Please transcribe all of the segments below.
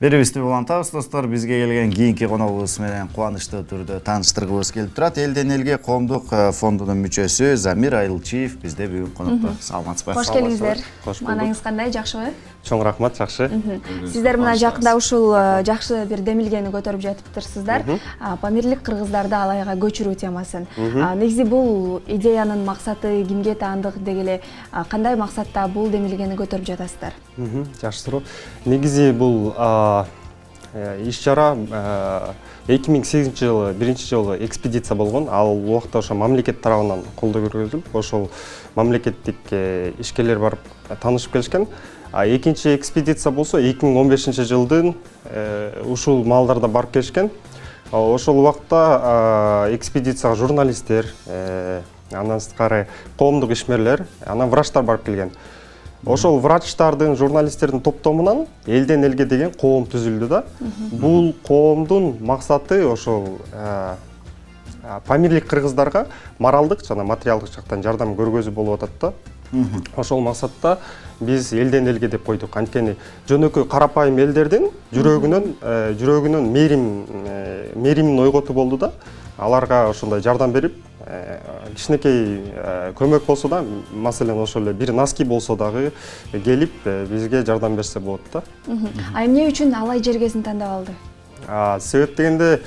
Беребизди улантабыз достор, бизге келген кийинки коногубуз менен кубанычтуу түрдө тааныштыргыбыз келип турат. Элден элге коомдук фондунун мүчөсү Замир Айылчиев бизде бүгүн конокто. Саламатсызбы? Кош келиңиздер. Кош Маанаңыз кандай, жакшыбы? Чоң рахмат, жакшы. Сиздер мына жакында ушул жакшы бир демилгени көтөрүп жатыптырсыздар. Памирлик кыргыздарды Алайга көчүрүү темасын. Негизи бул идеянын максаты кимге таандык дегеле кандай максатта бул демилгени көтөрүп жатасыздар? Жакшы суроо. Негизи бул иш-чара 2008-жылы биринчи жолу экспедиция болгон. Ал убакта ошо мамлекет тарабынан колдоо көргөзүлүп, ошол мамлекеттик ишкерлер барып таанышып келишкен. Экинчи экспедиция болсо 2015-жылдын ушул маалдарда барып келишкен. Ошол убакта экспедицияга журналисттер, андан сырткары коомдук ишмерлер, анан врачтар барып келген. Ошол врачтардын, журналисттердин топтомунан элден элге деген коом түзүлдү да. Бул коомдун максаты ошол памирлик кыргыздарга моралдык жана материалдык жактан жардам көргөзүү болуп атат да. Ошол максатта биз элден элге деп койдук. Анткени жөнөкөй карапайым элдердин жүрөгүнөн мээримин ойготуу болду да. Аларга ошондой жардам берип, кичинекей көмөк болсо да, маселен ошол эле бир носки болсо дагы келип бизге жардам берсе болот да. Эмне үчүн Алай жергесин тандап алды? Себеп дегенде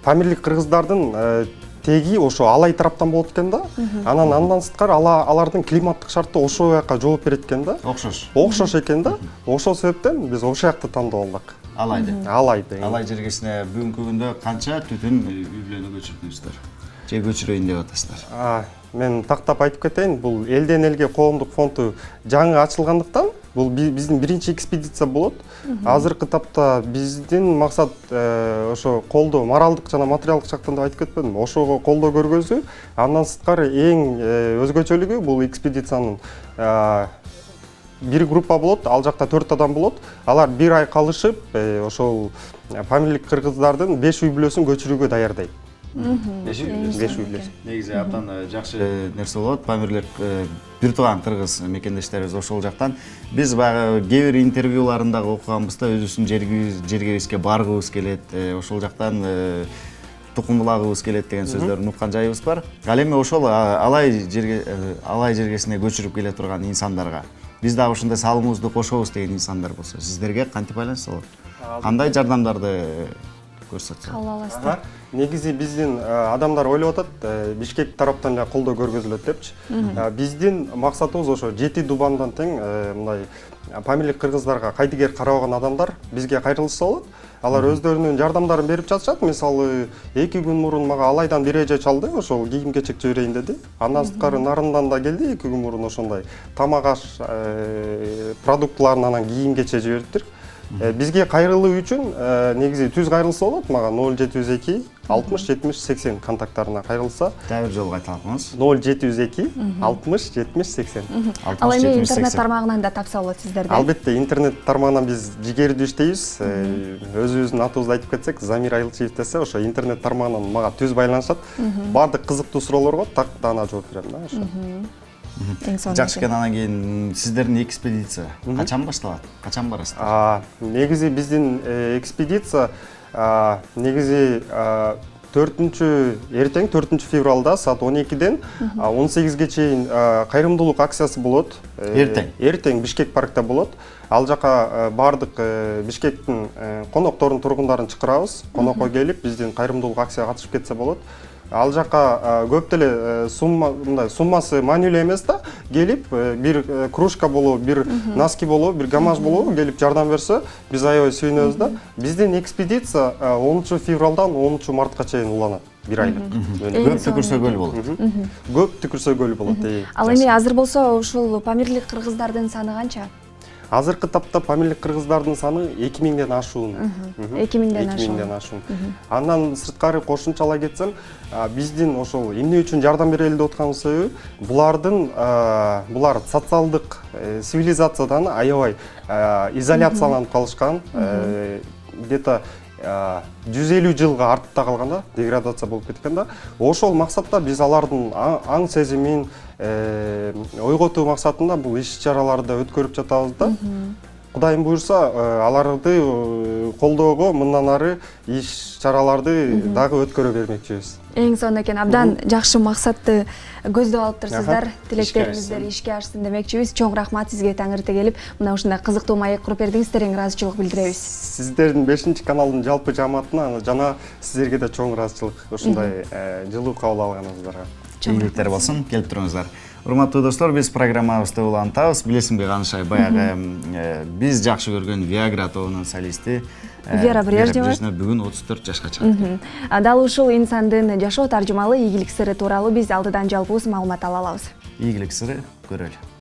памирлик кыргыздардын теги ошо Алай тараптан болот экен да. Андан сырткары алардын климаттык шарты ошол жака жооп берет экен да. Окшош экен да. Ошол себептен биз ошол жакты тандап алдык. Алайды. Алай жергесине бүгүнкү күндө канча түтүн үй бүлөнү көчүрдүңүздөр? Же көчүрөйүн деп атасыздар? Мен тактап айтып кетейин, бул элден элге коомдук фонду жаңы ачылгандыктан бул биздин биринчи экспедиция болот. Азыркы тапта биздин максат ошо колдоо, моралдык жана материалдык жактан деп айтып кетпедимби? Ошого колдоо көргөзүү. Андан сырткары эң өзгөчөлүгү бул экспедициянын бир группа болот, ал жакта 4 адам болот. Алар бир ай калышып, ошол памирлик кыргыздардын 5 үй бүлөсүн көчүрүүгө даярдайт. 5 үй бүлөсүн. Негизи абдан жакшы нерсе болот. Памирлик бир тууган кыргыз мекендештерибиз ошол жактан. Биз баягы кээ бир интервьюларындагы окуганбызда өзүбүздүн жергебизге баргыбыз келет, ошол жактан тукумулагыбыз келет деген сөздөрдү уккан жайыбыз бар. Ал эми ошол Алай жергесине көчүрүп келе турган инсандарга биз дагы ушундай салымыбызды кошобуз деген инсандар болсо, сиздерге кантип байланышса болот? Кандай жардамдарды көрсөтсө? Кабыл аласыздар? Негизи биздин адамдар ойлоп атат, Бишкек тараптан эле колдоо көргөзүлөт депчи. Биздин максатыбыз ошо 7 дубандан тең мындай памирлик кыргыздарга кайдыгер карабаган адамдар бизге кайрылышса болот. Алар өздөрүнүн жардамдарын берип жатышат. Мисалы 2 күн мурун мага Алайдан бир эже чалды, ошол кийим-кечек жиберейин деди. Андан сырткары Нарындан да келди 2 күн мурун ошондой тамак аш продуктларын анан кийим-кечек жибердиктир. Бизге кайрылуу үчүн негизи түз кайрылса болот, мага 0702 60 70 80 контакттарына кайрылса. Дагы бир жолу кайталаңыз. 0702 60 70 80. Ал эми интернет тармагынан да тапса болот сиздерди. Албетте, интернет тармагынан биз жигердүү иштейбиз. Өзүбүздүн атыбызды айтып кетсек, Замир Айылчиев десе, ошо интернет тармагынан мага түз байланышат. Бардык кызыктуу суроолорго такта ана жооп берем да ошо. Жакшы экен, анан кийин сиздердин экспедиция качан башталат? Качан барасыздар? Негизи биздин экспедиция негизи эртең 4 февралда саат 12ден 18ге чейин кайрымдуулук акциясы болот. Эртең Бишкек паркта болот. Ал жака бардык Бишкектин конокторун, тургундарын чакырабыз. Конокко келип биздин кайрымдуулук акцияга катышып кетсе болот. Ал жака көп деле суммасы маанилүү эмес да, келип бир кружка болобу, бир носки болобу, бир гамаш болобу келип жардам берсе, биз аябай сүйүнөбүз да. Биздин экспедиция 10 февралдан 10 мартка чейин уланат. Бир айлык. Көп түкүрсөгөл болот. Көп түкүрсөгөл болот. Ал эми азыр болсо ушул памирлик кыргыздардын саны канча? Азыркы тапта памирлик кыргыздардын саны 2000ден ашуун. 2000ден ашуун. Андан сырткары кошумчалай кетсем, биздин ошол эмне үчүн жардам берели деп атканыбыз себеби, булар социалдык цивилизациядан аябай изоляцияланып калышкан. Где-то 150 жылга артта калганда деградация болуп кеткен да. Ошол максатта биз алардын аң сезимин ойготуу максатында бул иш-чараларды өткөрүп жатабыз да. Кудайым буйрса, аларды колдоого мындан ары иш чараларды дагы өткөрө бермекчибиз. Эң сонун экен, абдан жакшы максатты көздөп алыптырсыздар. Тилектериңиздер ишке ашсын демекчибиз. Чоң рахмат сизге таңырты келип, мына ушундай кызыктуу маек куруп бердиңиз, терең ыраазычылык билдиребиз. Сиздердин 5 каналдын жалпы жамаатына жана сиздерге да чоң ыраазычылык ушундай жылуу кабыл алганыңыздарга. Ийгиликтер болсун, келип туруңуздар. Урматтуу достор, биз программабызды улантабыз. Билесиңби, Канышай, баягы биз жакшы көргөн Viagra тобунун солисти Вера Брежнева бүгүн 34 жашка чыкты. Дал ушул инсандын жашоо таржымалы ийгилик сыры тууралуу биз алдыдан жалпыбыз маалымат ала алабыз. Ийгилик сыры көрөлү.